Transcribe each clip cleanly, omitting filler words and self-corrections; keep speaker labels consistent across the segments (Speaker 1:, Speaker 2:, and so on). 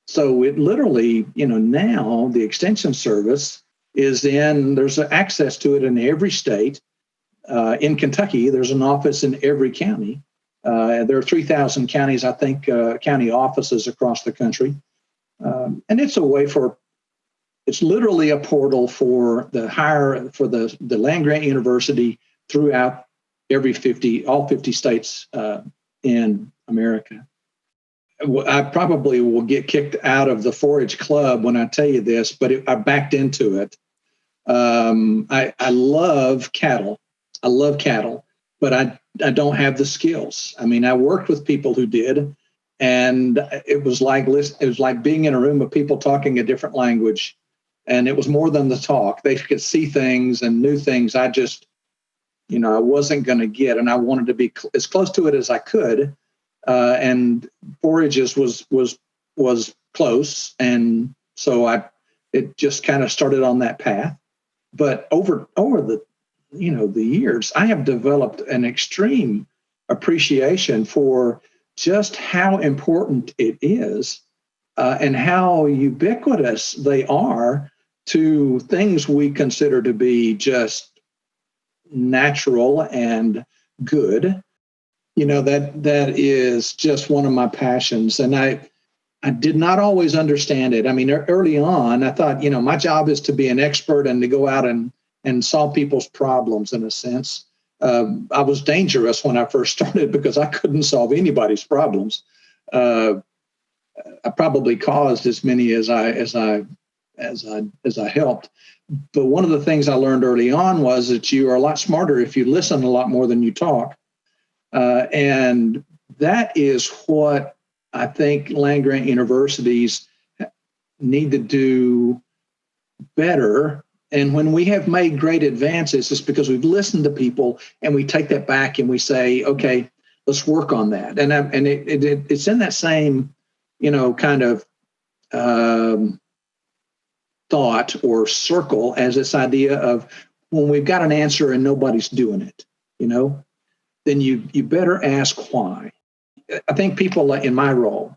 Speaker 1: So it literally, now the Extension Service there's access to it in every state. In Kentucky, there's an office in every county. There are 3,000 counties, I think, county offices across the country. And it's it's literally a portal for the land grant university throughout all 50 states in America. I probably will get kicked out of the forage club when I tell you this, but I backed into it. I love cattle. But I don't have the skills. I mean, I worked with people who did, and it was like being in a room of people talking a different language. And it was more than the talk. They could see things and knew things I just, I wasn't going to get. And I wanted to be as close to it as I could. And forages was close. And so it just kind of started on that path. But over the years, I have developed an extreme appreciation for just how important it is and how ubiquitous they are to things we consider to be just natural and good. That is just one of my passions. And I did not always understand it. I mean, early on, I thought, my job is to be an expert and to go out and solve people's problems in a sense. I was dangerous when I first started because I couldn't solve anybody's problems. I probably caused as many as I helped. But one of the things I learned early on was that you are a lot smarter if you listen a lot more than you talk. And that is what I think land grant universities need to do better. And when we have made great advances, it's because we've listened to people and we take that back and we say, okay, let's work on that. And it's in that same, kind of thought or circle as this idea of when we've got an answer and nobody's doing it, then you better ask why. I think people in my role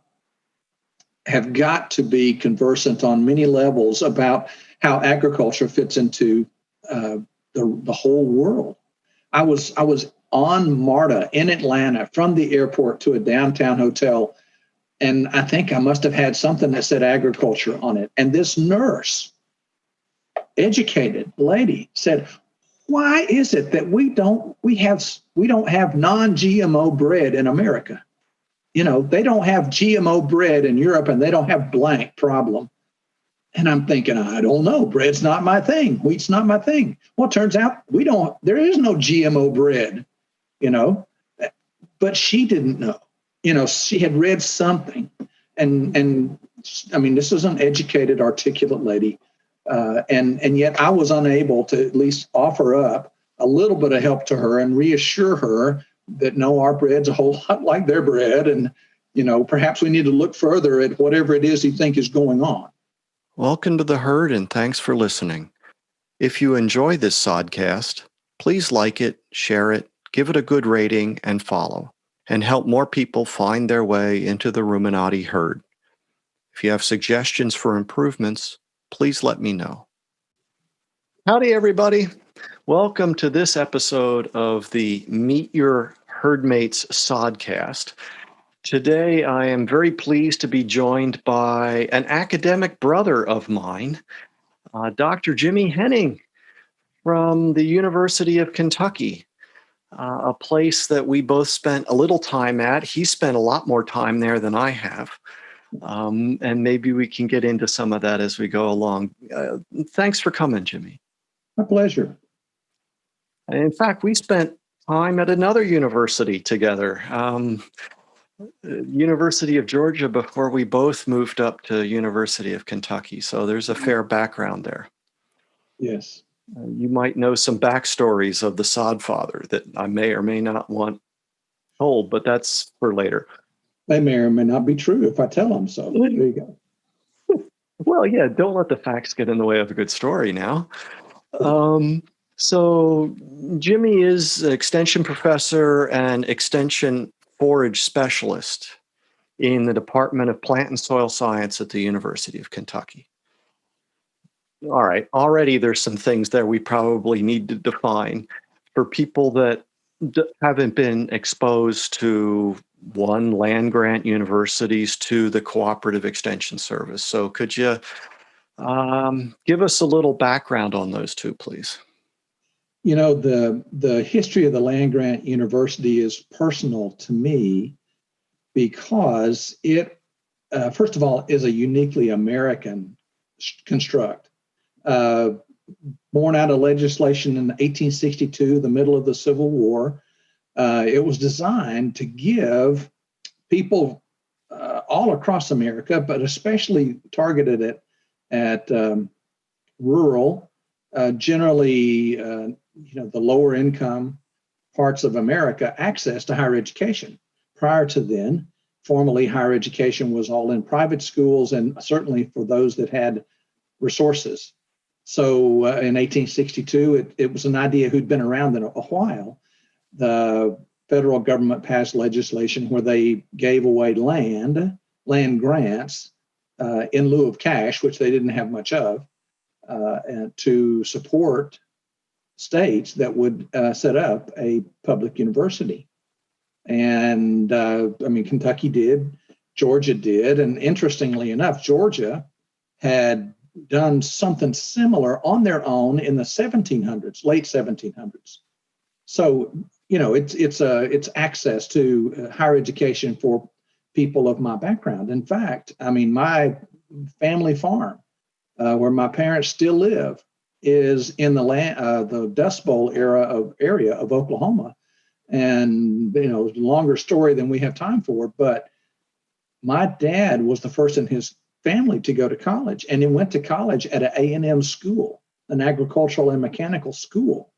Speaker 1: have got to be conversant on many levels about how agriculture fits into the whole world. I was on MARTA in Atlanta from the airport to a downtown hotel, and I think I must have had something that said agriculture on it. And this nurse, educated lady, said, "Why is it that we don't have non-GMO bread in America? They don't have GMO bread in Europe and they don't have blank problem." And I'm thinking, I don't know. Bread's not my thing. Wheat's not my thing. Well, it turns out there is no GMO bread, but she didn't know. She had read something. And I mean, this is an educated, articulate lady. And yet I was unable to at least offer up a little bit of help to her and reassure her that no, our bread's a whole lot like their bread. And, perhaps we need to look further at whatever it is you think is going on.
Speaker 2: Welcome to the herd, and thanks for listening. If you enjoy this sodcast, please like it, share it, give it a good rating, and follow, and help more people find their way into the Ruminati herd. If you have suggestions for improvements, please let me know. Howdy, everybody. Welcome to this episode of the Meet Your Herdmates sodcast. Today, I am very pleased to be joined by an academic brother of mine, Dr. Jimmy Henning from the University of Kentucky, a place that we both spent a little time at. He spent a lot more time there than I have, and maybe we can get into some of that as we go along. Thanks for coming, Jimmy.
Speaker 1: My pleasure.
Speaker 2: In fact, we spent time at another university together. University of Georgia before we both moved up to University of Kentucky. So there's a fair background there.
Speaker 1: Yes.
Speaker 2: You might know some backstories of the sod father that I may or may not want told, but that's for later.
Speaker 1: They may or may not be true if I tell them so. There you go.
Speaker 2: Well, yeah, don't let the facts get in the way of a good story now. So Jimmy is an extension professor and extension forage specialist in the Department of Plant and Soil Science at the University of Kentucky. All right, already there's some things there we probably need to define for people that haven't been exposed to one, land grant universities, to the Cooperative Extension Service. So could you give us a little background on those two, please?
Speaker 1: The history of the land grant university is personal to me because it, first of all, is a uniquely American construct. Born out of legislation in 1862, the middle of the Civil War, it was designed to give people all across America, but especially targeted at rural, generally, the lower income parts of America, access to higher education. Prior to then, formerly higher education was all in private schools, and certainly for those that had resources. So in 1862, it was an idea who'd been around in a while. The federal government passed legislation where they gave away land grants in lieu of cash, which they didn't have much of, and to support states that would set up a public university. And Kentucky did, Georgia did, and interestingly enough, Georgia had done something similar on their own in the 1700s, late 1700s. So, it's access to higher education for people of my background. In fact, my family farm, where my parents still live, is in the Dust Bowl area of Oklahoma. And, longer story than we have time for, but my dad was the first in his family to go to college, and he went to college at an A&M school, an agricultural and mechanical school,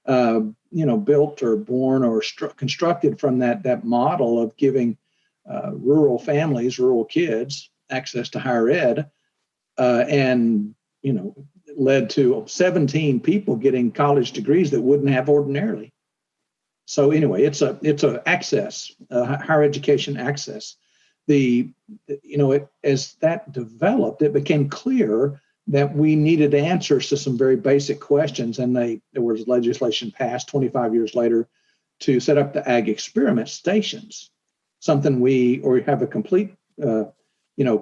Speaker 1: built or born or constructed from that model of giving rural families, rural kids access to higher ed, and led to 17 people getting college degrees that wouldn't have ordinarily. So anyway, it's a access, higher education access. As that developed, it became clear that we needed answers to some very basic questions, and there was legislation passed 25 years later to set up the ag experiment stations, something we have a complete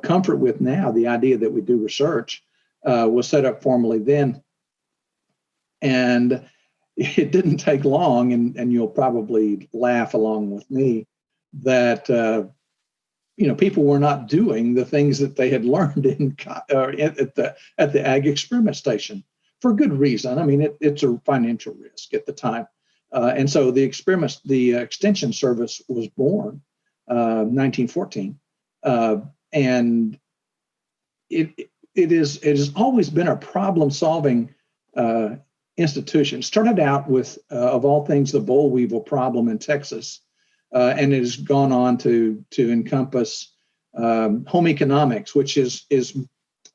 Speaker 1: comfort with now. The idea that we do research was set up formally then, and it didn't take long, and you'll probably laugh along with me, that people were not doing the things that they had learned at the ag experiment station for good reason. It's a financial risk at the time, and so the extension service was born 1914, and it has always been a problem-solving institution. Started out with, of all things, the boll weevil problem in Texas, and it has gone on to encompass home economics, which is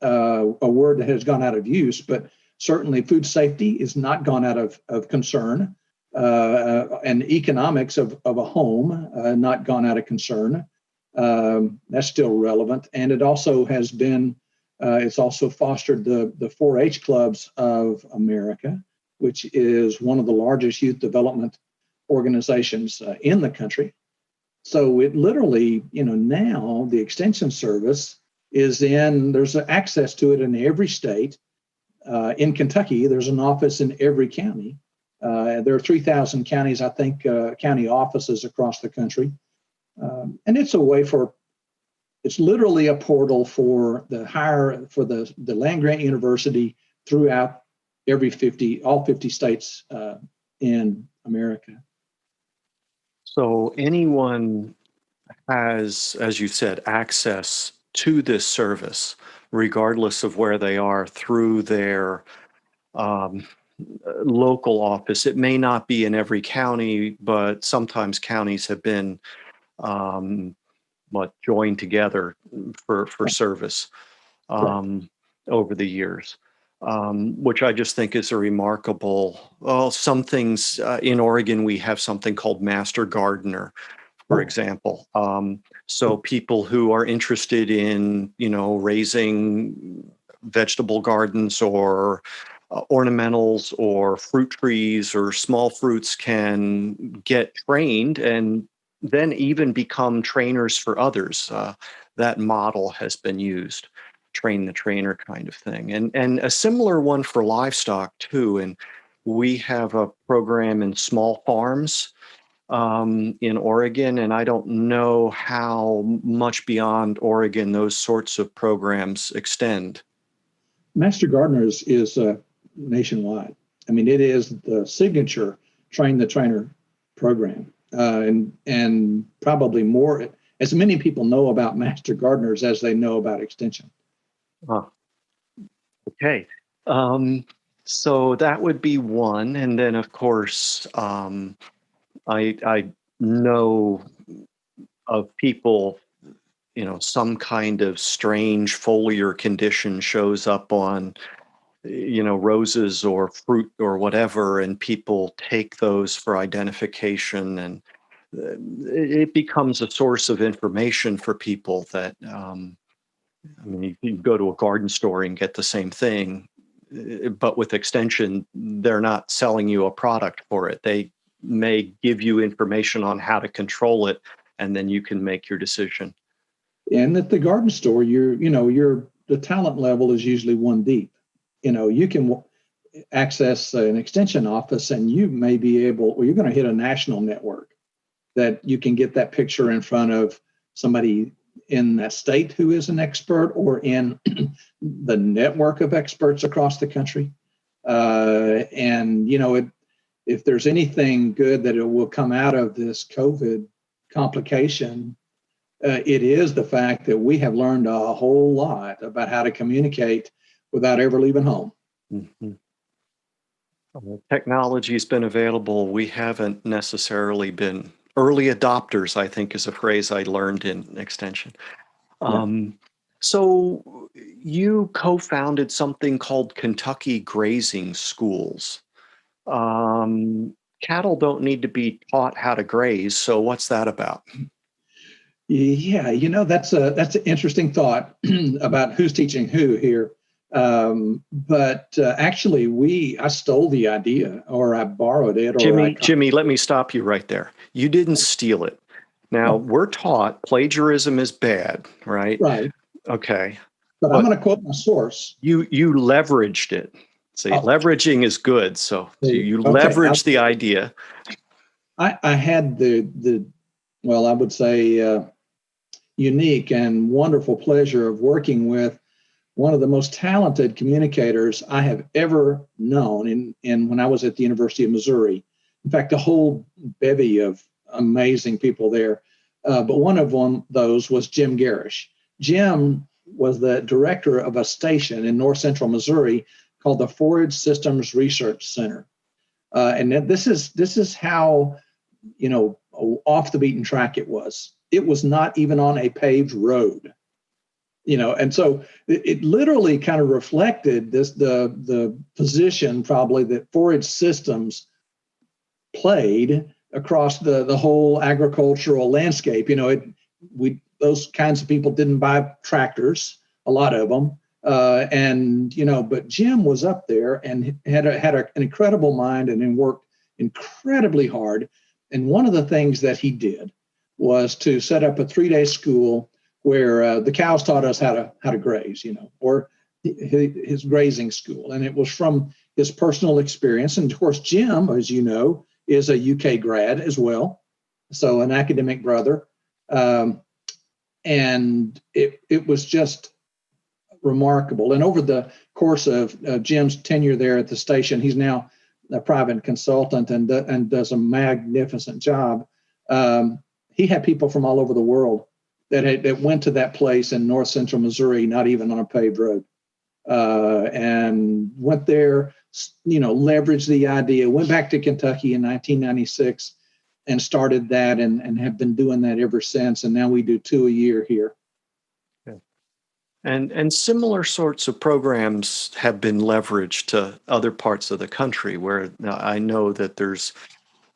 Speaker 1: a word that has gone out of use, but certainly food safety is not gone out of concern, and economics of a home not gone out of concern. That's still relevant, and it also has been. It's also fostered the 4-H clubs of America, which is one of the largest youth development organizations in the country. So it literally, now the Extension Service there's access to it in every state. In Kentucky, there's an office in every county. There are 3,000 counties, I think, county offices across the country. And it's literally a portal for the land grant university throughout all 50 states in America.
Speaker 2: So anyone has, as you said, access to this service, regardless of where they are, through their local office. It may not be in every county, but sometimes counties have been joined together for service over the years, which I just think is a remarkable. Well, some things in Oregon, we have something called Master Gardener for example. So people who are interested in, raising vegetable gardens or ornamentals or fruit trees or small fruits can get trained and then even become trainers for others. That model has been used, train the trainer kind of thing. And a similar one for livestock too. And we have a program in small farms in Oregon, and I don't know how much beyond Oregon those sorts of programs extend.
Speaker 1: Master Gardeners is nationwide. I mean, it is the signature train the trainer program, and probably more. As many people know about Master Gardeners as they know about Extension.
Speaker 2: Okay. So that would be one, and then of course, I know of people, some kind of strange foliar condition shows up on, roses or fruit or whatever, and people take those for identification, and it becomes a source of information for people that, you can go to a garden store and get the same thing, but with Extension, they're not selling you a product for it. They may give you information on how to control it, and then you can make your decision.
Speaker 1: And at the garden store, the talent level is usually one deep. You can access an extension office and you may be able, or you're going to hit a national network that you can get that picture in front of somebody in that state who is an expert or in the network of experts across the country. If there's anything good that it will come out of this COVID complication, it is the fact that we have learned a whole lot about how to communicate without ever leaving home.
Speaker 2: Mm-hmm. Technology has been available. We haven't necessarily been early adopters, I think is a phrase I learned in Extension. So you co-founded something called Kentucky Grazing Schools. Cattle don't need to be taught how to graze. So what's that about?
Speaker 1: Yeah, that's an interesting thought about who's teaching who here. But actually, I stole the idea, or I borrowed it, or
Speaker 2: Jimmy, let me stop you right there. You didn't steal it. Now, we're taught plagiarism is bad, right?
Speaker 1: Right.
Speaker 2: Okay.
Speaker 1: But I'm going to quote my source.
Speaker 2: You leveraged it. See, leveraging is good. So you leveraged the idea.
Speaker 1: I had I would say unique and wonderful pleasure of working with one of the most talented communicators I have ever known in when I was at the University of Missouri. In fact, a whole bevy of amazing people there. But one of those was Jim Garish. Jim was the director of a station in north central Missouri called the Forage Systems Research Center. And this is how, off the beaten track it was. It was not even on a paved road. And so it literally kind of reflected the position probably that forage systems played across the whole agricultural landscape. Those kinds of people didn't buy tractors, a lot of them, but Jim was up there and had an incredible mind and worked incredibly hard. And one of the things that he did was to set up a 3-day school where the cows taught us how to graze, or his grazing school. And it was from his personal experience. And of course, Jim, as you know, is a UK grad as well. So an academic brother. And it was just remarkable. And over the course of Jim's tenure there at the station, he's now a private consultant and does a magnificent job. He had people from all over the world that went to that place in north central Missouri, not even on a paved road, and went there, leveraged the idea, went back to Kentucky in 1996 and started that and have been doing that ever since. And now we do 2 a year here.
Speaker 2: And similar sorts of programs have been leveraged to other parts of the country where I know that there's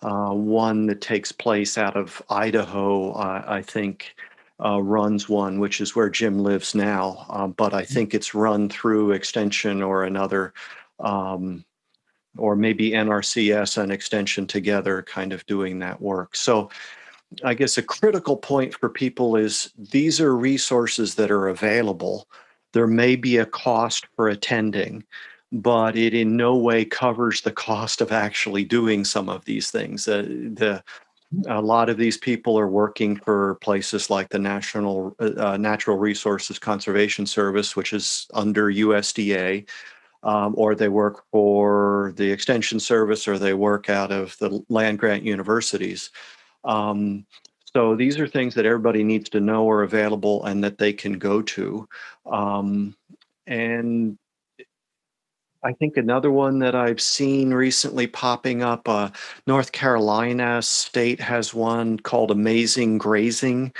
Speaker 2: one that takes place out of Idaho, I think, runs one, which is where Jim lives now. But I think it's run through Extension or another, or maybe NRCS and Extension together, kind of doing that work. So I guess a critical point for people is these are resources that are available. There may be a cost for attending, but it in no way covers the cost of actually doing some of these things. A lot of these people are working for places like the National Natural Resources Conservation Service, which is under USDA, or they work for the Extension Service, or they work out of the land grant universities. So these are things that everybody needs to know are available and that they can go to. And I think another one that I've seen recently popping up, North Carolina State has one called Amazing Grazing,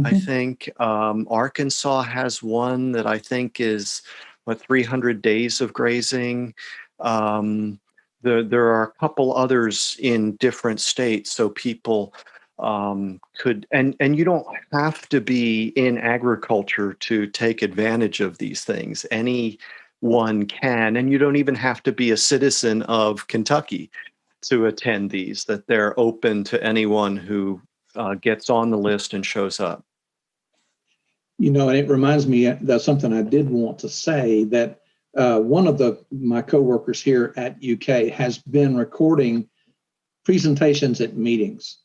Speaker 2: I think. Arkansas has one that I think is, 300 days of grazing. There are a couple others in different states, so people could, and you don't have to be in agriculture to take advantage of these things. Anyone can, and you don't even have to be a citizen of Kentucky to attend these, that they're open to anyone who gets on the list and shows up.
Speaker 1: And it reminds me that something I did want to say, that one of my coworkers here at UK has been recording presentations at meetings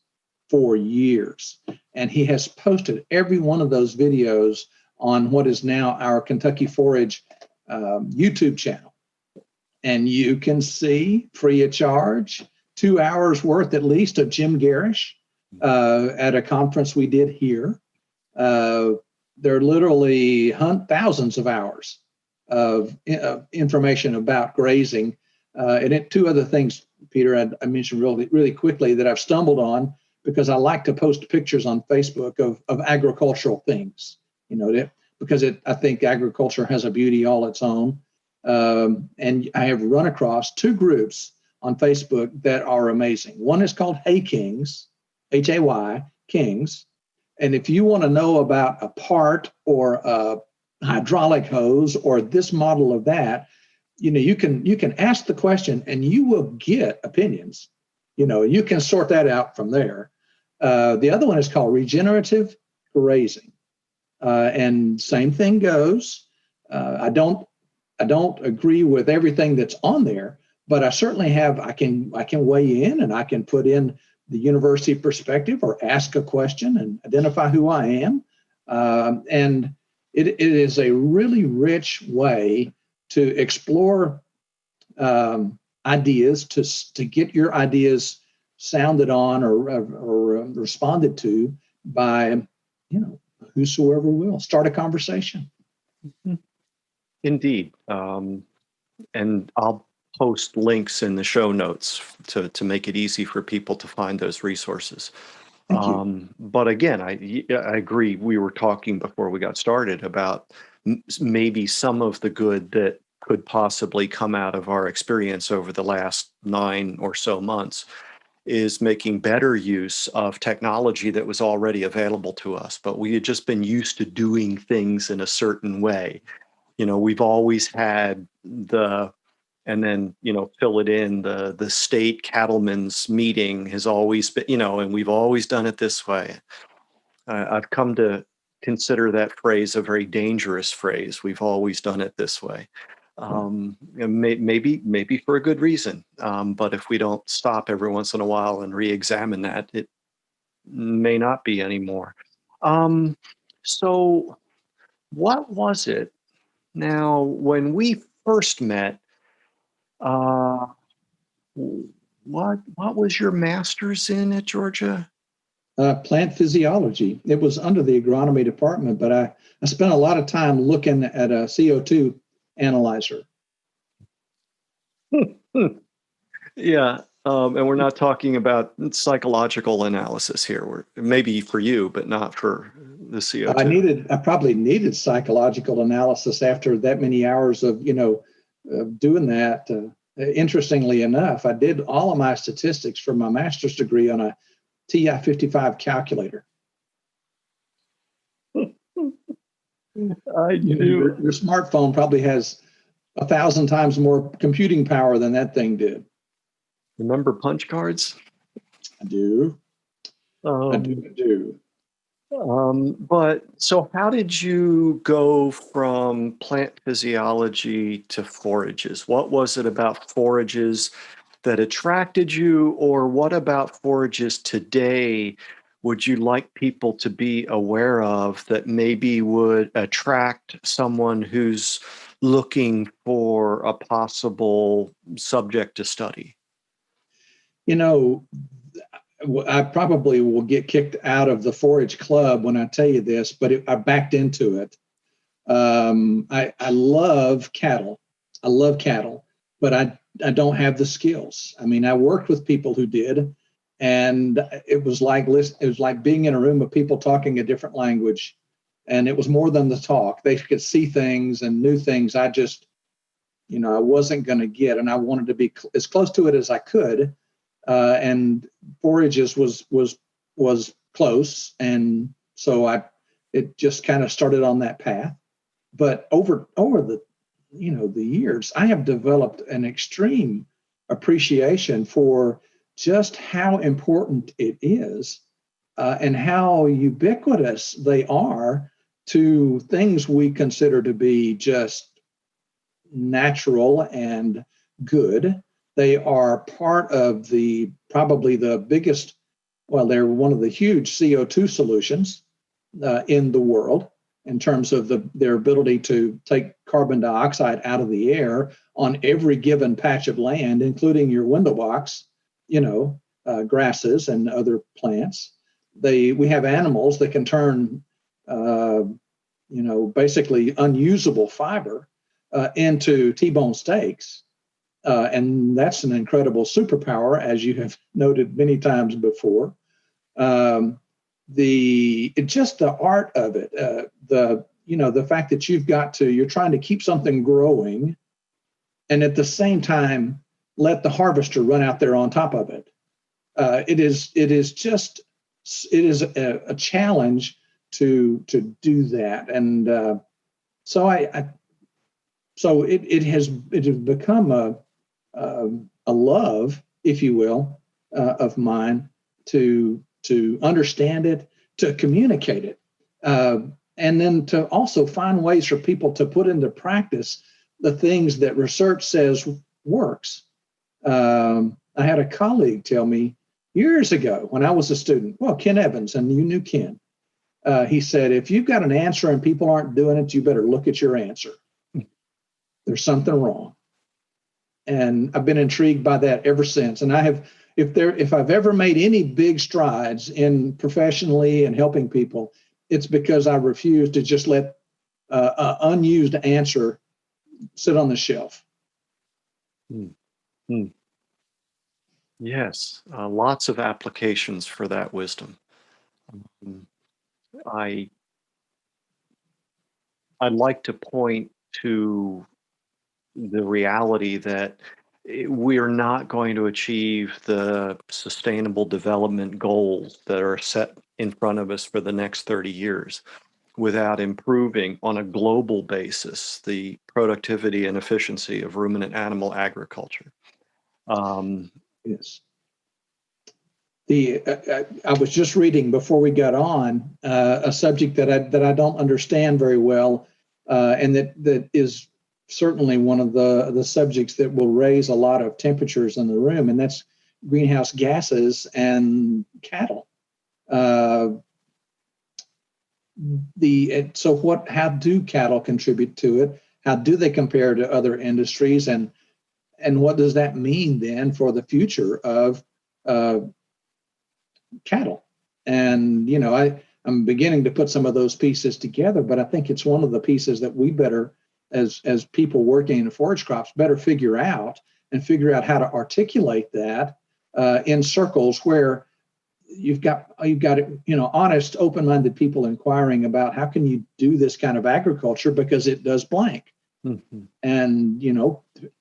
Speaker 1: for years, and he has posted every one of those videos on what is now our Kentucky Forage YouTube channel. And you can see, free of charge, 2 hours worth at least of Jim Garish at a conference we did here. There literally thousands of hours of information about grazing. And two other things, Peter, I mentioned really quickly that I've stumbled on, because I like to post pictures on Facebook of agricultural things, because I think agriculture has a beauty all its own. And I have run across two groups on Facebook that are amazing. One is called Hay Kings, Hay Kings. And if you want to know about a part or a hydraulic hose or this model of that, you can ask the question and you will get opinions. You can sort that out from there. The other one is called Regenerative Grazing, and same thing goes. I don't agree with everything that's on there, but I certainly I can weigh in, and I can put in the university perspective or ask a question and identify who I am. And it is a really rich way to explore ideas, to get your ideas sounded on or responded to by, whosoever will. Start a conversation.
Speaker 2: Indeed. And I'll post links in the show notes to make it easy for people to find those resources.
Speaker 1: Thank you.
Speaker 2: But again, I agree. We were talking before we got started about maybe some of the good that could possibly come out of our experience over the last 9 or so months is making better use of technology that was already available to us, but we had just been used to doing things in a certain way. We've always had and then, fill it in, the state cattlemen's meeting has always been, and we've always done it this way. I've come to consider that phrase a very dangerous phrase. We've always done it this way. Maybe for a good reason. But if we don't stop every once in a while and re-examine that, it may not be anymore. So what was it? Now, when we first met, what was your master's in at Georgia?
Speaker 1: Plant physiology. It was under the agronomy department, but I spent a lot of time looking at a CO2 analyzer.
Speaker 2: Yeah. And we're not talking about psychological analysis here. Maybe for you, but not for the CO2.
Speaker 1: I probably needed psychological analysis after that many hours of, doing that. Interestingly enough, I did all of my statistics for my master's degree on a TI-55 calculator.
Speaker 2: I do.
Speaker 1: Your smartphone probably has 1,000 times more computing power than that thing did.
Speaker 2: Remember punch cards?
Speaker 1: I do. I do.
Speaker 2: But so how did you go from plant physiology to forages? What was it about forages that attracted you, or what about forages today would you like people to be aware of that maybe would attract someone who's looking for a possible subject to study?
Speaker 1: You know, I probably will get kicked out of the forage club when I tell you this, but I backed into it. I love cattle. I love cattle, but I don't have the skills. I mean, I worked with people who did, and it was like being in a room of people talking a different language, and it was more than the talk. They could see things and knew things I just, I wasn't going to get, and I wanted to be as close to it as I could. And forages was close, and so it just kind of started on that path. But over the the years, I have developed an extreme appreciation for just how important it is, and how ubiquitous they are to things we consider to be just natural and good. They are part of probably the biggest, well, they're one of the huge CO2 solutions in the world in terms of their ability to take carbon dioxide out of the air on every given patch of land, including your window box, grasses and other plants. We have animals that can turn, basically unusable fiber into T-bone steaks. And that's an incredible superpower, as you have noted many times before. Just the art of it, the fact that you're trying to keep something growing, and at the same time let the harvester run out there on top of it. It is a challenge to do that, and so it has become a love, if you will, of mine to understand it, to communicate it, and then to also find ways for people to put into practice the things that research says works. I had a colleague tell me years ago when I was a student, Ken Evans, and you knew Ken, he said, if you've got an answer and people aren't doing it, you better look at your answer. There's something wrong. And I've been intrigued by that ever since. And if I've ever made any big strides in professionally and helping people, it's because I refuse to just let an unused answer sit on the shelf.
Speaker 2: Yes, lots of applications for that wisdom. I'd like to point to the reality that we're not going to achieve the sustainable development goals that are set in front of us for the next 30 years without improving on a global basis the productivity and efficiency of ruminant animal agriculture.
Speaker 1: Yes. I was just reading before we got on a subject that I don't understand very well, and that is certainly one of the subjects that will raise a lot of temperatures in the room, and that's greenhouse gases and cattle. How do cattle contribute to it? How do they compare to other industries, and what does that mean then for the future of cattle? And I'm beginning to put some of those pieces together, but I think it's one of the pieces that we better, as people working in forage crops, better figure out how to articulate that in circles where you've got honest, open-minded people inquiring about how can you do this kind of agriculture because it does blank. Mm-hmm. And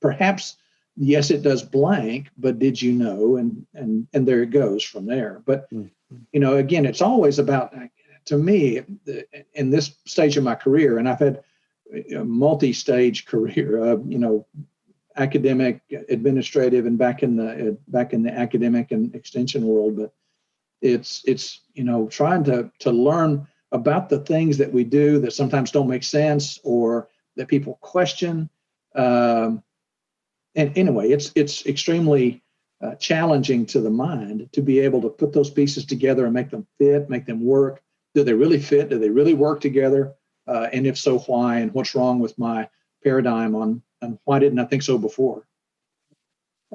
Speaker 1: perhaps yes, it does blank, but did you know? And there it goes from there. But, again, it's always about, to me, in this stage of my career, and I've had a multi-stage career, academic, administrative, and back in the academic and extension world. But it's trying to learn about the things that we do that sometimes don't make sense or that people question. And anyway, it's extremely challenging to the mind to be able to put those pieces together and make them fit, make them work. Do they really fit? Do they really work together? And if so, why? And what's wrong with my paradigm on why didn't I think so before?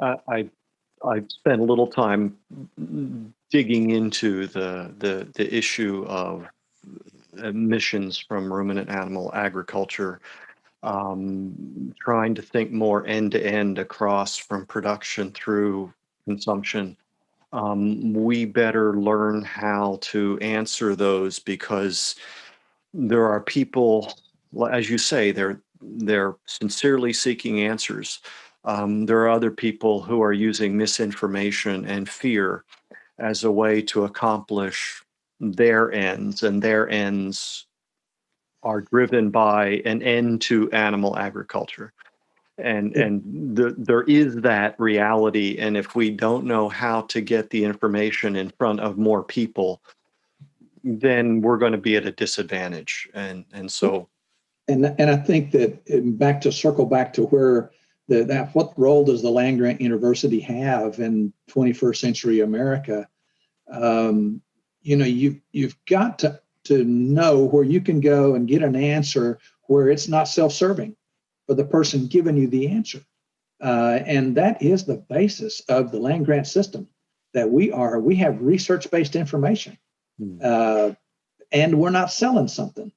Speaker 2: I spent a little time digging into the issue of emissions from ruminant animal agriculture, trying to think more end to end across from production through consumption. We better learn how to answer those, because there are people, as you say, they're sincerely seeking answers. There are other people who are using misinformation and fear as a way to accomplish their ends, and their ends are driven by an end to animal agriculture. And there is that reality. And if we don't know how to get the information in front of more people, then we're going to be at a disadvantage. And so.
Speaker 1: And I think that circle back to where what role does the land grant university have in 21st century America? You've got to know where you can go and get an answer where it's not self-serving for the person giving you the answer. And that is the basis of the land grant system, that we have research-based information, and we're not selling something,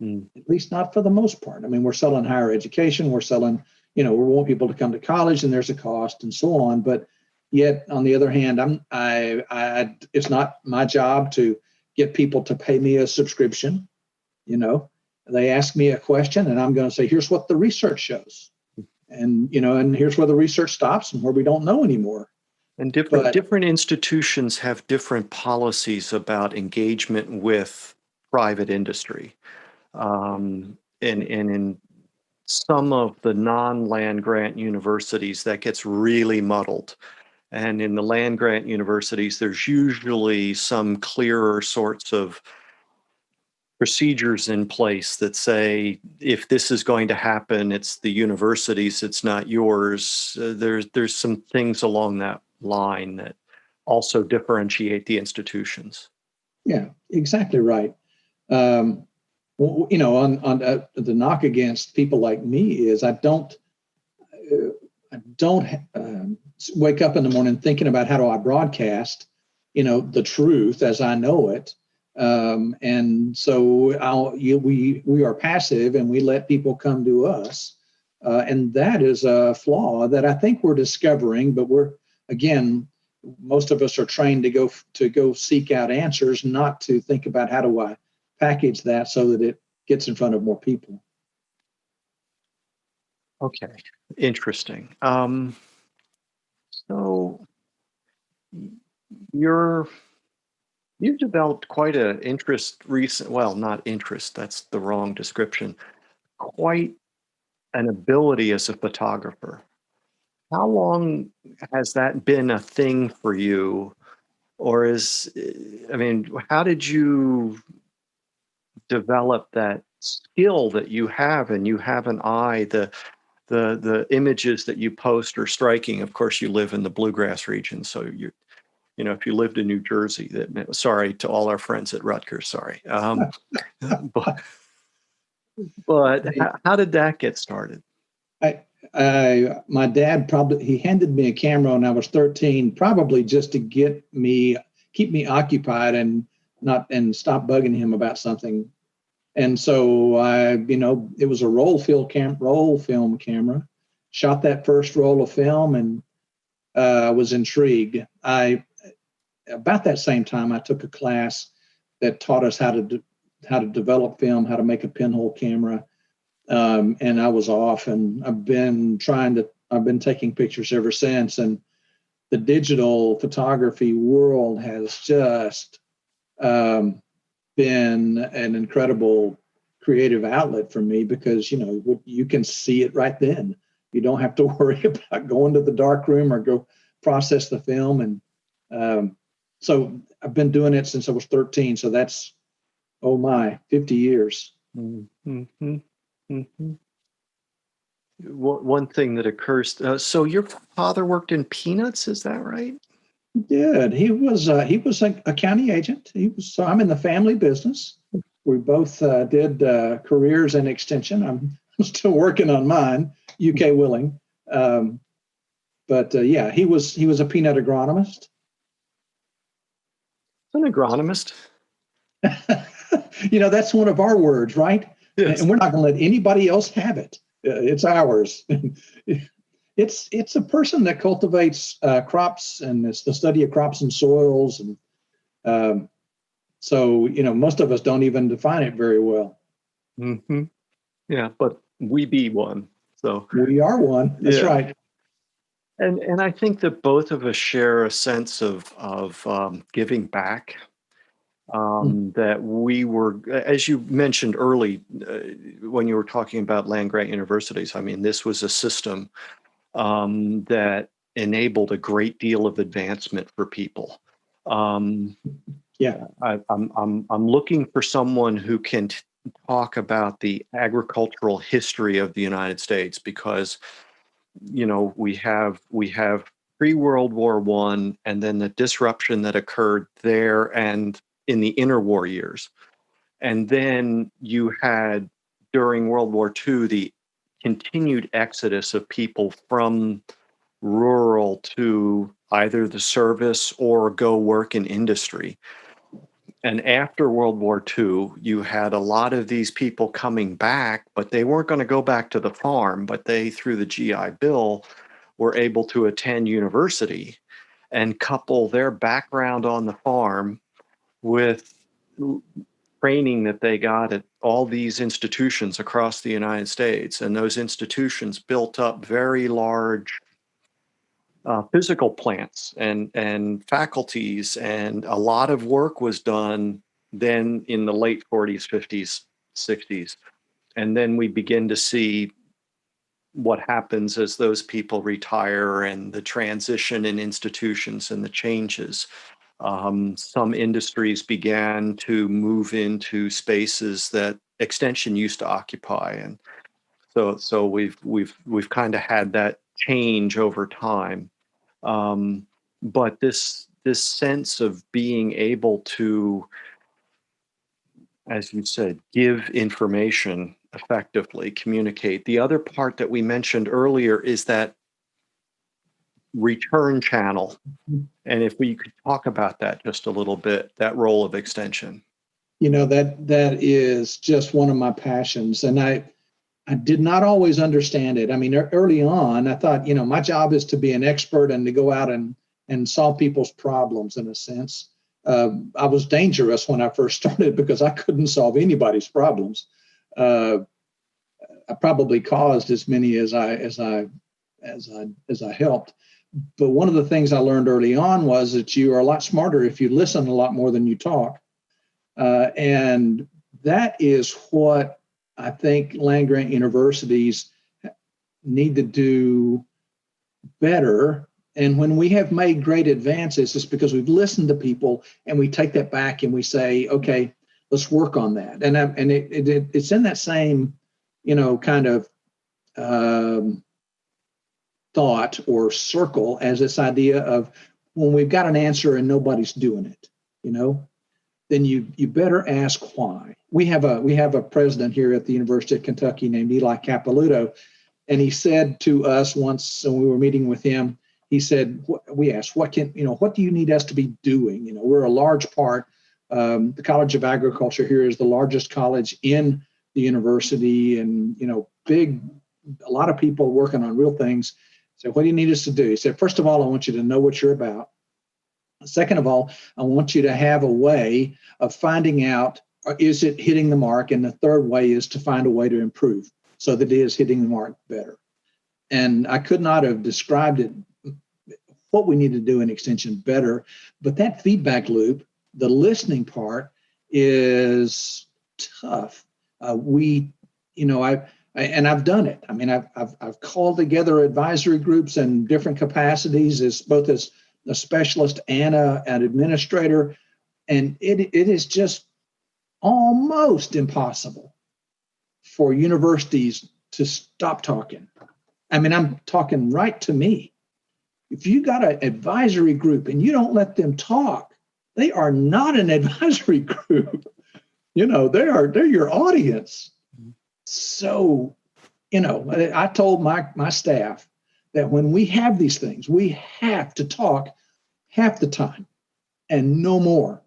Speaker 1: at least not for the most part. I mean, we're selling higher education, we're selling, we want people to come to college, and there's a cost and so on. But yet, on the other hand, it's not my job to get people to pay me a subscription. They ask me a question, and I'm going to say, here's what the research shows. And here's where the research stops and where we don't know anymore.
Speaker 2: And different institutions have different policies about engagement with private industry. And in some of the non-land grant universities, that gets really muddled. And in the land grant universities, there's usually some clearer sorts of procedures in place that say, if this is going to happen, it's the university's, it's not yours. There's some things along that line that also differentiate the institutions.
Speaker 1: Yeah, exactly right. On the knock against people like me is I don't wake up in the morning thinking about how do I broadcast, the truth as I know it. And so we are passive, and we let people come to us. And that is a flaw that I think we're discovering, but most of us are trained to go seek out answers, not to think about how do I package that so that it gets in front of more people.
Speaker 2: Okay, interesting. So you've developed quite an not interest, that's the wrong description, quite an ability as a photographer. How long has that been a thing for you? Or how did you develop that skill that you have, and you have an eye? The images that you post are striking. Of course, you live in the bluegrass region, so if you lived in New Jersey, sorry to all our friends at Rutgers, sorry. But how did that get started?
Speaker 1: My dad he handed me a camera when I was 13, probably just to keep me occupied and stop bugging him about something. And so it was a roll film camera. Shot that first roll of film and was intrigued. About that same time, I took a class that taught us how to develop film, how to make a pinhole camera. And I was off, and I've been trying to I've been taking pictures ever since. And the digital photography world has just been an incredible creative outlet for me because, you can see it right then. You don't have to worry about going to the dark room or go process the film. And so I've been doing it since I was 13. So that's, 50 years.
Speaker 2: Mm-hmm. Mm-hmm. One thing that occurs, so your father worked in peanuts, is that right?
Speaker 1: He did. He was a county agent. So I'm in the family business. We both did careers in extension. I'm still working on mine, UK willing. But he was a peanut agronomist.
Speaker 2: An agronomist.
Speaker 1: That's one of our words, right?
Speaker 2: Yes.
Speaker 1: And we're not going to let anybody else have it. It's ours. It's a person that cultivates crops, and it's the study of crops and soils. And so, most of us don't even define it very well.
Speaker 2: Mm-hmm. Yeah, but we be one. So
Speaker 1: we are one. That's right.
Speaker 2: And I think that both of us share a sense of giving back. That we were, as you mentioned early, when you were talking about land grant universities, I mean, this was a system that enabled a great deal of advancement for people. I'm looking for someone who can talk about the agricultural history of the United States, because we have pre-World War I, and then the disruption that occurred there and in the interwar years. And then you had, during World War II, the continued exodus of people from rural to either the service or go work in industry. And after World War II, you had a lot of these people coming back, but they weren't going to go back to the farm, but they, through the GI Bill, were able to attend university and couple their background on the farm with training that they got at all these institutions across the United States. And those institutions built up very large physical plants and faculties, and a lot of work was done then in the late 40s, 50s, 60s. And then we begin to see what happens as those people retire and the transition in institutions and the changes. Some industries began to move into spaces that extension used to occupy, and so we've kind of had that change over time. But this sense of being able to, as you said, give information effectively, communicate. The other part that we mentioned earlier is that return channel. And if we could talk about that just a little bit, that role of extension.
Speaker 1: That is just one of my passions. And I did not always understand it. I mean, early on, I thought, my job is to be an expert and to go out and solve people's problems in a sense. I was dangerous when I first started because I couldn't solve anybody's problems. I probably caused as many as I helped. But one of the things I learned early on was that you are a lot smarter if you listen a lot more than you talk. And that is what I think land grant universities need to do better. And when we have made great advances, it's because we've listened to people and we take that back and we say, okay, let's work on that. And it's in that same, kind of thought or circle as this idea of when we've got an answer and nobody's doing it, then you better ask why. We have a president here at the University of Kentucky named Eli Capilouto, and he said to us once when we were meeting with him, he said, we asked, what do you need us to be doing? We're a large part. The College of Agriculture here is the largest college in the university, and a lot of people working on real things. So what do you need us to do? He said, first of all, I want you to know what you're about. Second of all, I want you to have a way of finding out, is it hitting the mark? And the third way is to find a way to improve so that it is hitting the mark better. And I could not have described it, what we need to do in extension better. But that feedback loop, the listening part, is tough. I've done it. I mean, I've called together advisory groups in different capacities as both as a specialist and an administrator, and it is just almost impossible for universities to stop talking. I mean, I'm talking right to me. If you got an advisory group and you don't let them talk, they are not an advisory group. They're your audience. So, I told my staff that when we have these things, we have to talk half the time and no more.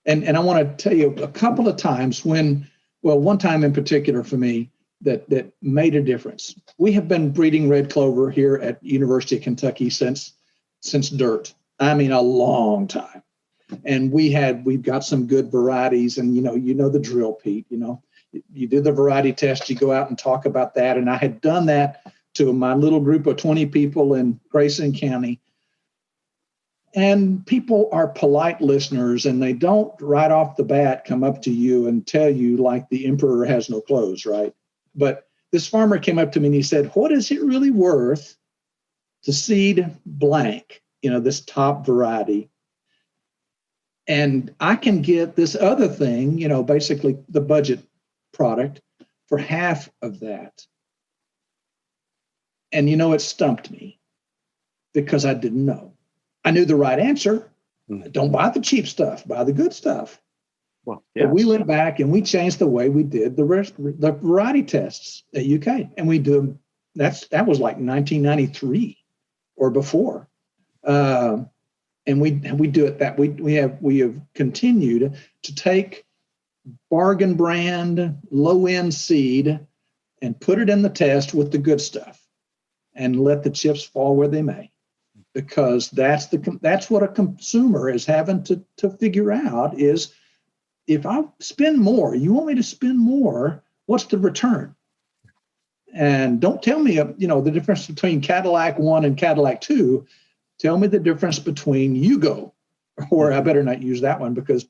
Speaker 1: And I want to tell you a couple of times one time in particular for me that made a difference. We have been breeding red clover here at University of Kentucky since dirt. I mean, a long time. And we've got some good varieties, and the drill, Pete. You do the variety test, you go out and talk about that. And I had done that to my little group of 20 people in Grayson County. And people are polite listeners, and they don't right off the bat come up to you and tell you like the emperor has no clothes, right? But this farmer came up to me and he said, "What is it really worth to seed blank, this top variety? And I can get this other thing, basically the budget product, for half of that." And it stumped me because I didn't know. I knew the right answer. Don't buy the cheap stuff, buy the good stuff.
Speaker 2: Well, yeah.
Speaker 1: But we went back and we changed the way we did the variety tests at UK, and we do them. That was like 1993 or before, and we do it that we have continued to take bargain brand low end seed and put it in the test with the good stuff, and let the chips fall where they may, because that's what a consumer is having to figure out is, if I spend more, you want me to spend more, what's the return? And don't tell me, the difference between Cadillac 1 and Cadillac 2. Tell me the difference between Yugo, or I better not use that one because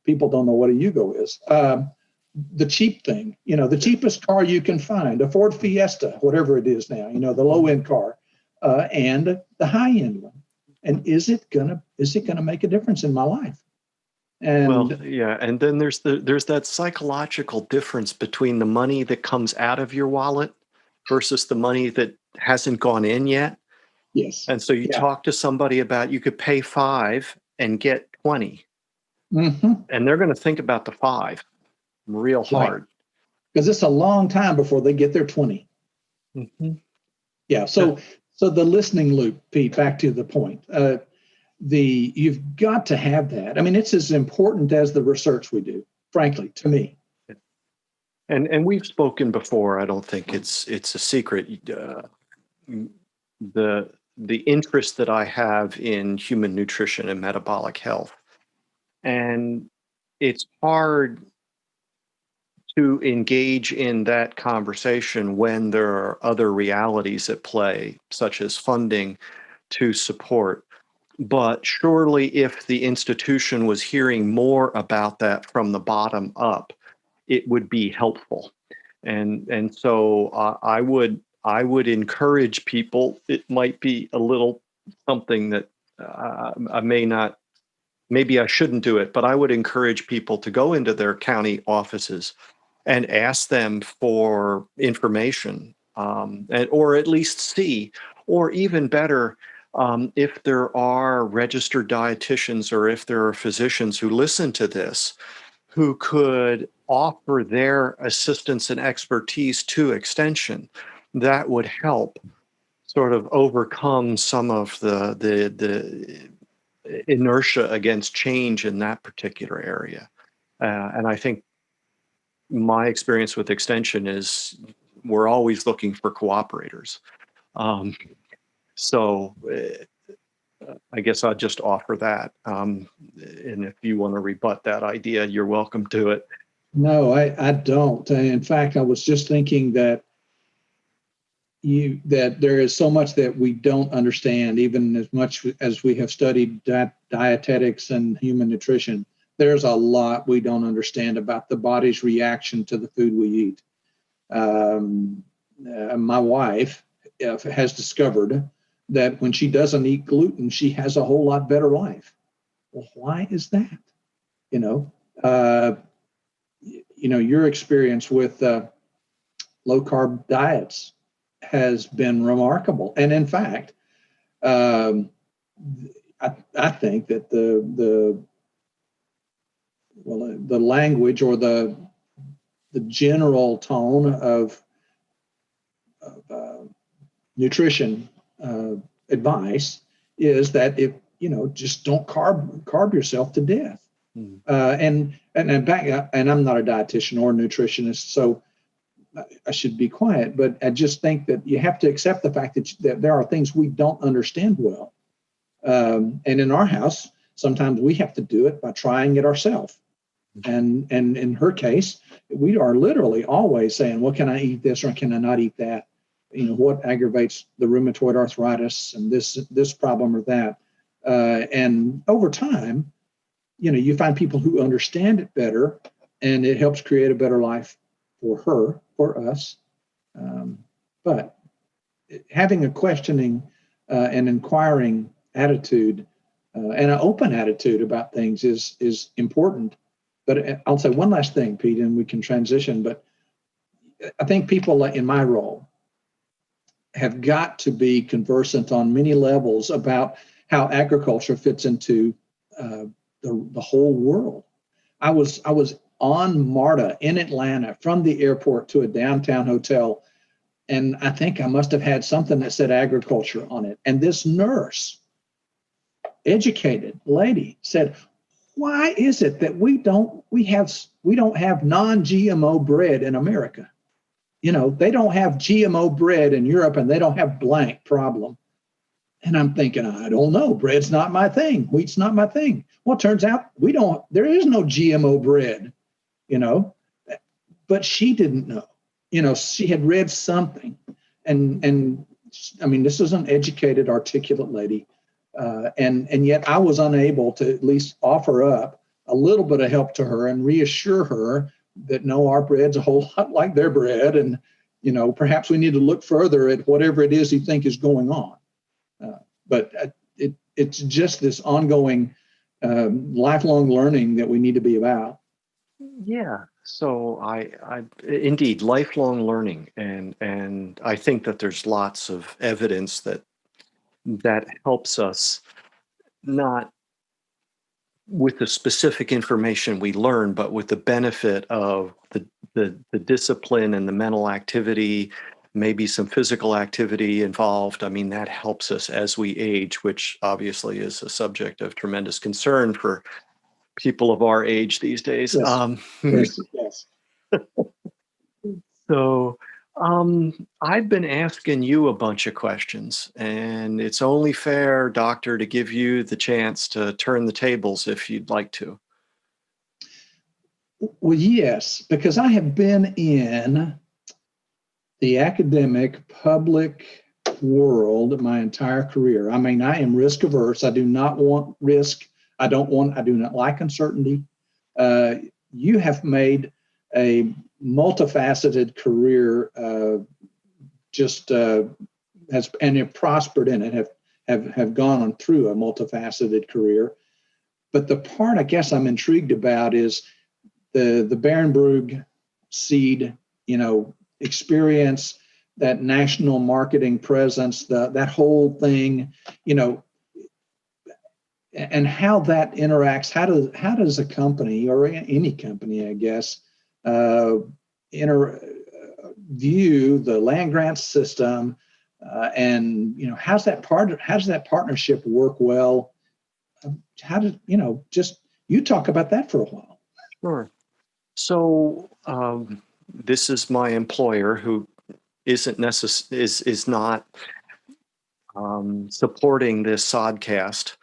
Speaker 1: people don't know what a Yugo is. The cheap thing, the cheapest car you can find, a Ford Fiesta, whatever it is now, the low end car, and the high end one. And is it gonna make a difference in my life?
Speaker 2: And then there's that psychological difference between the money that comes out of your wallet versus the money that hasn't gone in yet.
Speaker 1: Yes.
Speaker 2: And so you talk to somebody about, you could pay 5 and get 20. Mm-hmm. And they're going to think about the 5 real hard.
Speaker 1: Because it's a long time before they get their 20. Mm-hmm. Yeah. So the listening loop, Pete, back to the point. You've got to have that. I mean, it's as important as the research we do, frankly, to me.
Speaker 2: And we've spoken before. I don't think it's a secret. The interest that I have in human nutrition and metabolic health, and it's hard to engage in that conversation when there are other realities at play, such as funding to support. But surely if the institution was hearing more about that from the bottom up, it would be helpful. And so I would encourage people. It might be a little something that maybe I shouldn't do it, but I would encourage people to go into their county offices and ask them for information, or at least see, or even better, if there are registered dietitians or if there are physicians who listen to this, who could offer their assistance and expertise to Extension, that would help sort of overcome some of the inertia against change in that particular area. And I think my experience with Extension is we're always looking for cooperators. So I guess I'll just offer that. And if you want to rebut that idea, you're welcome to it.
Speaker 1: No, I don't. In fact, I was just thinking that that there is so much that we don't understand, even as much as we have studied dietetics and human nutrition. There's a lot we don't understand about the body's reaction to the food we eat. My wife has discovered that when she doesn't eat gluten, she has a whole lot better life. Well, why is that? Your experience with low carb diets has been remarkable, and in fact, I think that the language or the general tone of nutrition advice is that if just don't carb yourself to death. And I'm not a dietitian or a nutritionist, so I should be quiet. But I just think that you have to accept the fact that there are things we don't understand well. And in our house, sometimes we have to do it by trying it ourselves. And in her case, we are literally always saying, well, can I eat this or can I not eat that? What aggravates the rheumatoid arthritis and this problem or that. And over time, you find people who understand it better, and it helps create a better life for her, for us. But having a questioning and inquiring attitude and an open attitude about things is important. But I'll say one last thing, Pete, and we can transition. But I think people in my role have got to be conversant on many levels about how agriculture fits into the whole world. I was on MARTA in Atlanta from the airport to a downtown hotel, and I think I must have had something that said agriculture on it. And this nurse, educated lady, said, "Why is it that we don't have non-GMO bread in America? They don't have GMO bread in Europe, and they don't have blank problem." And I'm thinking, I don't know. Bread's not my thing. Wheat's not my thing. Well, it turns out there is no GMO bread, but she didn't know. She had read something. And I mean, this is an educated, articulate lady. And yet I was unable to at least offer up a little bit of help to her and reassure her that no, our bread's a whole lot like their bread. And, perhaps we need to look further at whatever it is you think is going on. But it's just this ongoing lifelong learning that we need to be about.
Speaker 2: Yeah. So I indeed lifelong learning, and I think that there's lots of evidence that helps us, not with the specific information we learn, but with the benefit of the discipline and the mental activity, maybe some physical activity involved. I mean, that helps us as we age, which obviously is a subject of tremendous concern for people of our age these days.
Speaker 1: Yes. Yes.
Speaker 2: So I've been asking you a bunch of questions, and it's only fair, Doctor, to give you the chance to turn the tables if you'd like to.
Speaker 1: Well, yes, because I have been in the academic public world my entire career. I mean, I am risk averse. I do not want risk. I do not like uncertainty. You have made a multifaceted career, and have prospered in it, have gone on through a multifaceted career. But the part I guess I'm intrigued about is the Barenbrug seed, experience, that national marketing presence, that whole thing, and how that interacts. How does a company, or any company, I guess, view the land grant system, and how's that partnership work well? How did just you talk about that for a while?
Speaker 2: Sure. So this is my employer, who is not supporting this sodcast.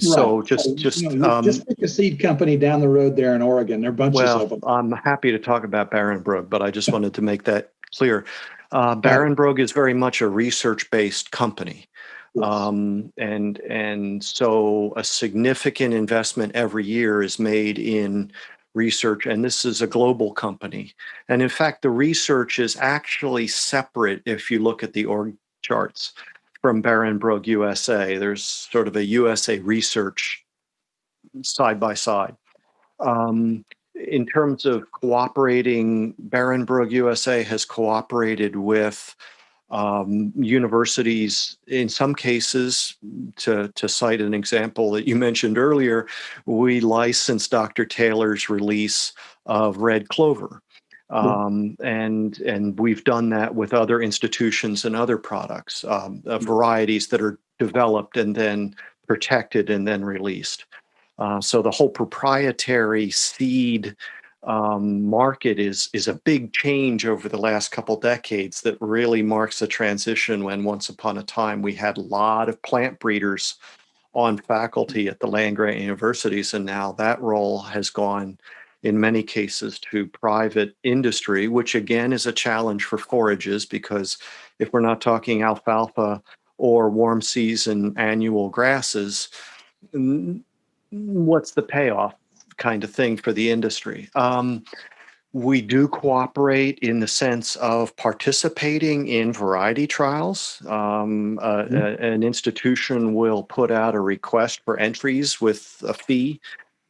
Speaker 2: So
Speaker 1: right.
Speaker 2: just
Speaker 1: pick a seed company down the road there in Oregon. There are bunches of them.
Speaker 2: I'm happy to talk about Barenbrug, but I just wanted to make that clear. Barenbrug is very much a research-based company.
Speaker 1: Yes.
Speaker 2: And so a significant investment every year is made in research, and this is a global company. And in fact, the research is actually separate if you look at the org charts from Barenbrug USA. There's sort of a USA research side by side. In terms of cooperating, Barenbrug USA has cooperated with universities in some cases. To cite an example that you mentioned earlier, we licensed Dr. Taylor's release of red clover. And we've done that with other institutions and other products, varieties that are developed and then protected and then released. So the whole proprietary seed market is a big change over the last couple decades that really marks a transition when once upon a time we had a lot of plant breeders on faculty at the land-grant universities, and now that role has gone in many cases to private industry, which again is a challenge for forages, because if we're not talking alfalfa or warm season annual grasses, what's the payoff kind of thing for the industry? We do cooperate in the sense of participating in variety trials. An institution will put out a request for entries with a fee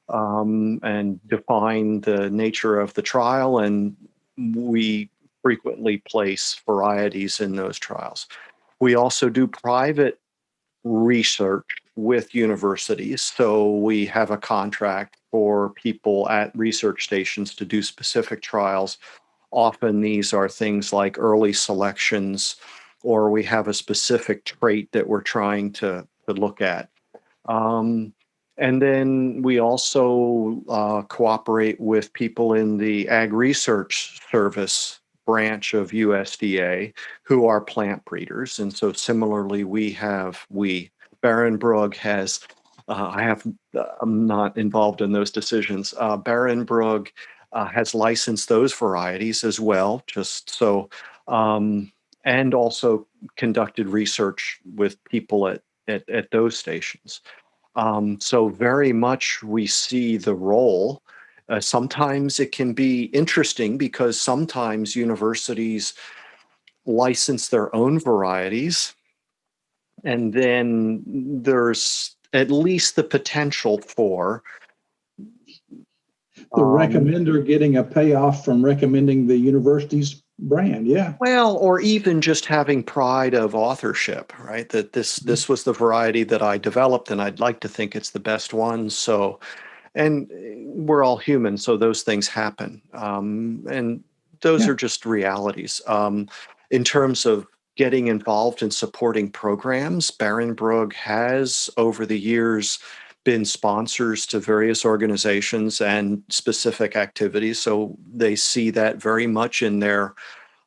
Speaker 2: and define the nature of the trial, and we frequently place varieties in those trials. We also do private research with universities. So we have a contract for people at research stations to do specific trials. Often these are things like early selections, or we have a specific trait that we're trying to look at. And then we also cooperate with people in the Ag Research Service branch of USDA who are plant breeders. And so similarly, Barenbrug has, I'm not involved in those decisions. Barenbrug has licensed those varieties as well, just so, and also conducted research with people at those stations. So very much we see the role. Sometimes it can be interesting because sometimes universities license their own varieties, and then there's at least the potential for
Speaker 1: the recommender getting a payoff from recommending the university's brand. Yeah.
Speaker 2: Well, or even just having pride of authorship, right? That this was the variety that I developed, and I'd like to think it's the best one. So, and we're all human, so those things happen, and those are just realities. In terms of getting involved in supporting programs, Barenbrug has over the years been sponsors to various organizations and specific activities. So they see that very much in their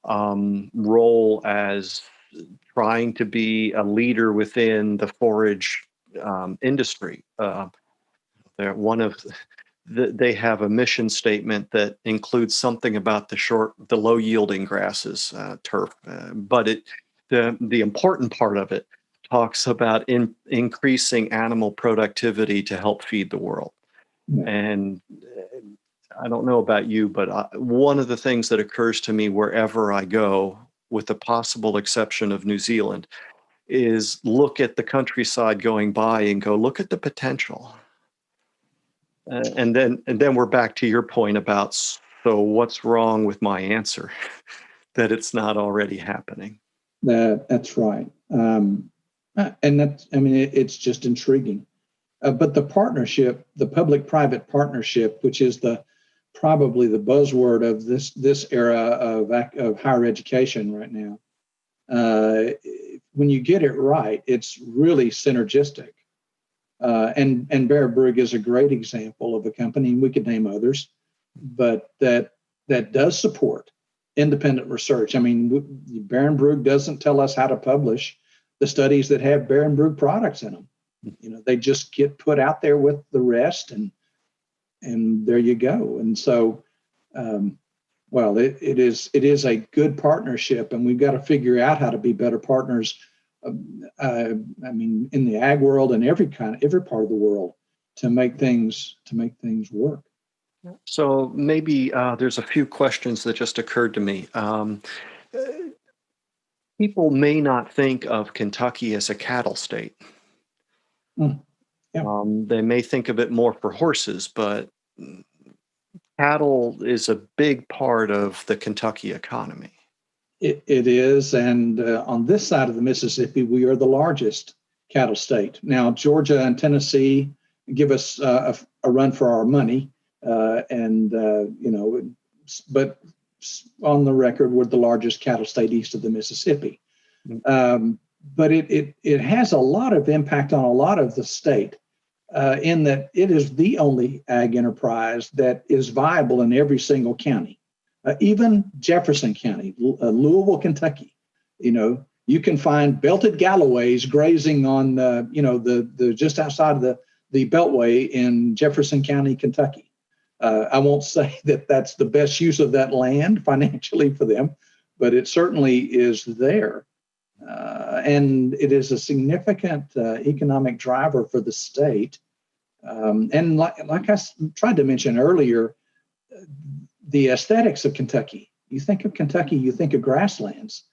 Speaker 2: role as trying to be a leader within the forage industry. They're they have a mission statement that includes something about the low yielding grasses, turf, but the important part of it talks about increasing animal productivity to help feed the world.
Speaker 1: Yeah.
Speaker 2: And I don't know about you, but one of the things that occurs to me wherever I go, with the possible exception of New Zealand, is look at the countryside going by and go, look at the potential. And then we're back to your point about, so what's wrong with my answer that it's not already happening?
Speaker 1: That's right. And that's, I mean, it's just intriguing. But the partnership, the public-private partnership, which is probably the buzzword of this era of higher education right now, when you get it right, it's really synergistic. And Barenbrug is a great example of a company, and we could name others, but that does support independent research. I mean, Barenbrug doesn't tell us how to publish the studies that have Barenbrug products in them. You know, they just get put out there with the rest, and there you go. And so Well, it is a good partnership, and we've got to figure out how to be better partners. I mean, in the ag world and every part of the world, to make things work.
Speaker 2: So maybe there's a few questions that just occurred to me. People may not think of Kentucky as a cattle state.
Speaker 1: Mm, yeah.
Speaker 2: They may think of it more for horses, but cattle is a big part of the Kentucky economy.
Speaker 1: It is, and on this side of the Mississippi, we are the largest cattle state. Now, Georgia and Tennessee give us a run for our money, but on the record, we're the largest cattle state east of the Mississippi. But it has a lot of impact on a lot of the state, in that it is the only ag enterprise that is viable in every single county. Even Jefferson County, Louisville, Kentucky, you can find belted Galloways grazing on, the just outside of the Beltway in Jefferson County, Kentucky. I won't say that that's the best use of that land financially for them, but it certainly is there. And it is a significant economic driver for the state. And like I tried to mention earlier, the aesthetics of Kentucky. You think of Kentucky, you think of grasslands,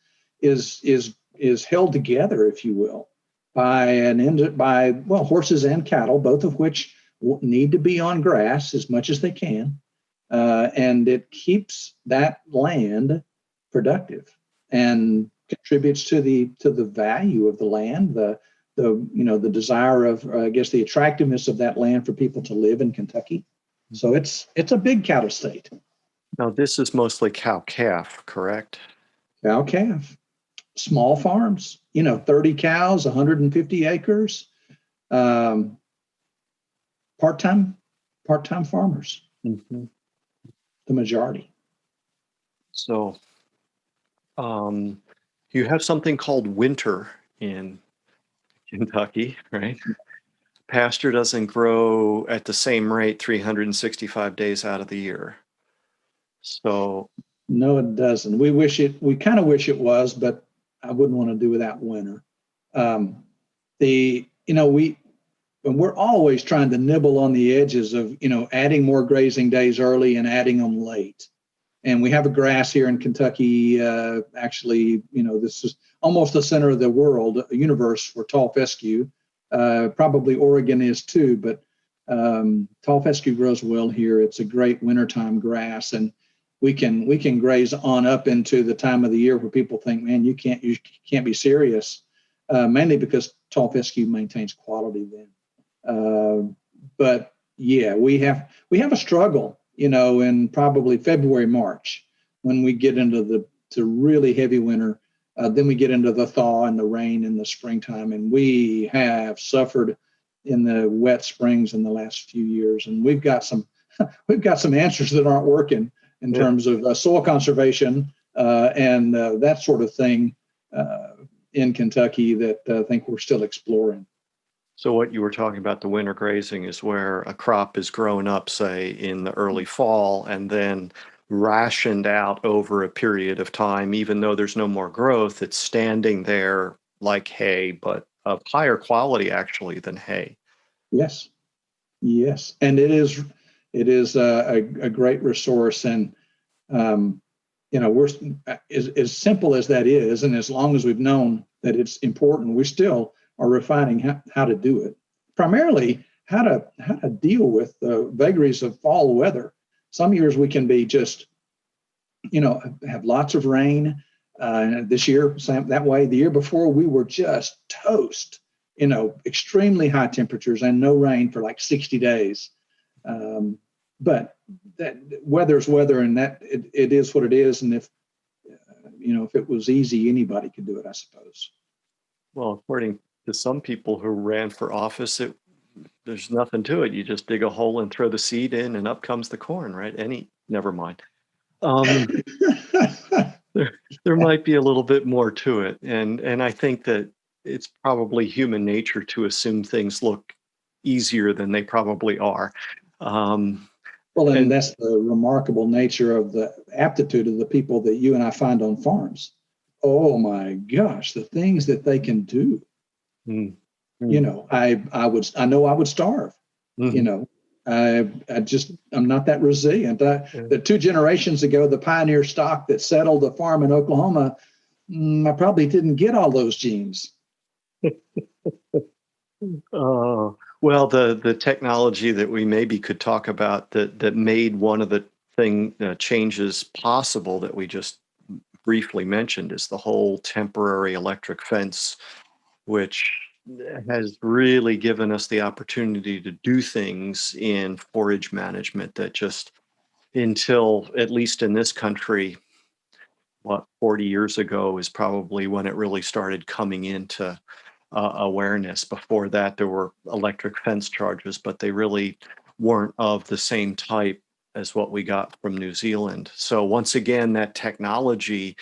Speaker 1: is held together, if you will, by horses and cattle, both of which need to be on grass as much as they can, and it keeps that land productive and contributes to the value of the land, the desire of, the attractiveness of that land for people to live in Kentucky. So it's a big cattle state.
Speaker 2: Now, this is mostly cow-calf, correct?
Speaker 1: Cow-calf, small farms, 30 cows, 150 acres, part-time farmers, the majority.
Speaker 2: So you have something called winter in Kentucky, right? Pasture doesn't grow at the same rate 365 days out of the year. So
Speaker 1: no, it doesn't. We kind of wish it was, but I wouldn't want to do without winter. We're always trying to nibble on the edges of, adding more grazing days early and adding them late. And we have a grass here in Kentucky. This is almost the center of the world, universe for tall fescue. Probably Oregon is too, but tall fescue grows well here. It's a great wintertime grass, and we can graze on up into the time of the year where people think, man, you can't be serious, mainly because tall fescue maintains quality then. But yeah, we have a struggle, in probably February, March, when we get into the really heavy winter. Then we get into the thaw and the rain in the springtime, and we have suffered in the wet springs in the last few years. And we've got some answers that aren't working in terms of soil conservation and that sort of thing in Kentucky that I think we're still exploring.
Speaker 2: So what you were talking about, the winter grazing, is where a crop is grown up, say, in the early fall and then rationed out over a period of time. Even though there's no more growth, it's standing there like hay, but of higher quality actually than hay.
Speaker 1: Yes. And it is a great resource. And, we're as simple as that is, and as long as we've known that it's important, we still are refining how to do it. Primarily, how to deal with the vagaries of fall weather. Some years we can be just, have lots of rain. This year, that way. The year before, we were just toast. Extremely high temperatures and no rain for like 60 days. But that weather's weather, and that it is what it is. And if it was easy, anybody could do it, I suppose.
Speaker 2: Well, according to some people who ran for office, there's nothing to it. You just dig a hole and throw the seed in, and up comes the corn, right? Never mind. There might be a little bit more to it, and I think that it's probably human nature to assume things look easier than they probably are.
Speaker 1: Well, and
Speaker 2: And
Speaker 1: that's the remarkable nature of the aptitude of the people that you and I find on farms. Oh my gosh, the things that they can do.
Speaker 2: mm,
Speaker 1: You
Speaker 2: mm,
Speaker 1: know, I know I would starve. You
Speaker 2: mhm,
Speaker 1: know, I'm not that resilient.
Speaker 2: yeah.
Speaker 1: The 2 generations ago, the pioneer stock that settled the farm in Oklahoma, I probably didn't get all those genes.
Speaker 2: Well, the technology that we maybe could talk about that made one of the changes possible that we just briefly mentioned is the whole temporary electric fence, which has really given us the opportunity to do things in forage management that just until, at least in this country, 40 years ago is probably when it really started coming into awareness. Before that, there were electric fence charges, but they really weren't of the same type as what we got from New Zealand. So once again, that technology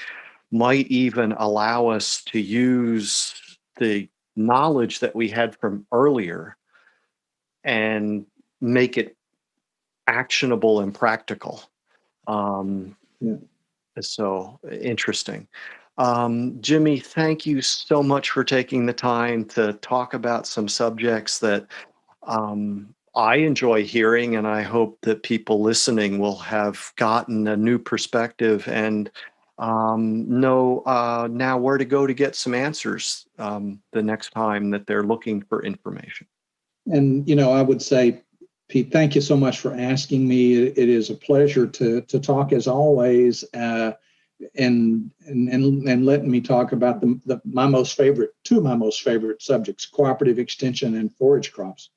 Speaker 2: might even allow us to use the knowledge that we had from earlier and make it actionable and practical. Um,
Speaker 1: Yeah.
Speaker 2: So interesting. Jimmy, thank you so much for taking the time to talk about some subjects that I enjoy hearing, and I hope that people listening will have gotten a new perspective and know now where to go to get some answers the next time that they're looking for information.
Speaker 1: And, I would say, Pete, thank you so much for asking me. It is a pleasure to talk as always, and letting me talk about two of my most favorite subjects, cooperative extension and forage crops.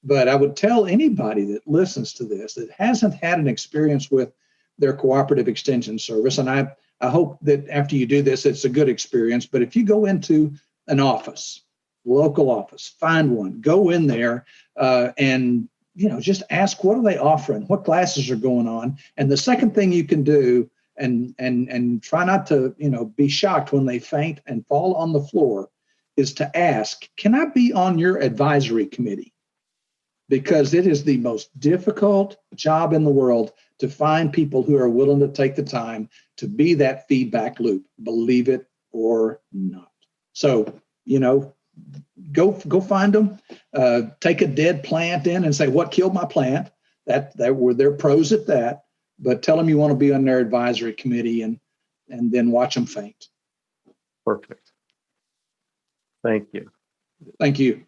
Speaker 1: But I would tell anybody that listens to this that hasn't had an experience with their cooperative extension service, and I hope that after you do this, it's a good experience. But if you go into an office, local office, find one, go in there, and just ask, what are they offering, what classes are going on. And the second thing you can do, and try not to be shocked when they faint and fall on the floor, is to ask, can I be on your advisory committee? Because it is the most difficult job in the world to find people who are willing to take the time to be that feedback loop, believe it or not. So, go find them, take a dead plant in and say, what killed my plant? That were their pros at that, but tell them you want to be on their advisory committee and then watch them faint.
Speaker 2: Perfect. Thank you.
Speaker 1: Thank you.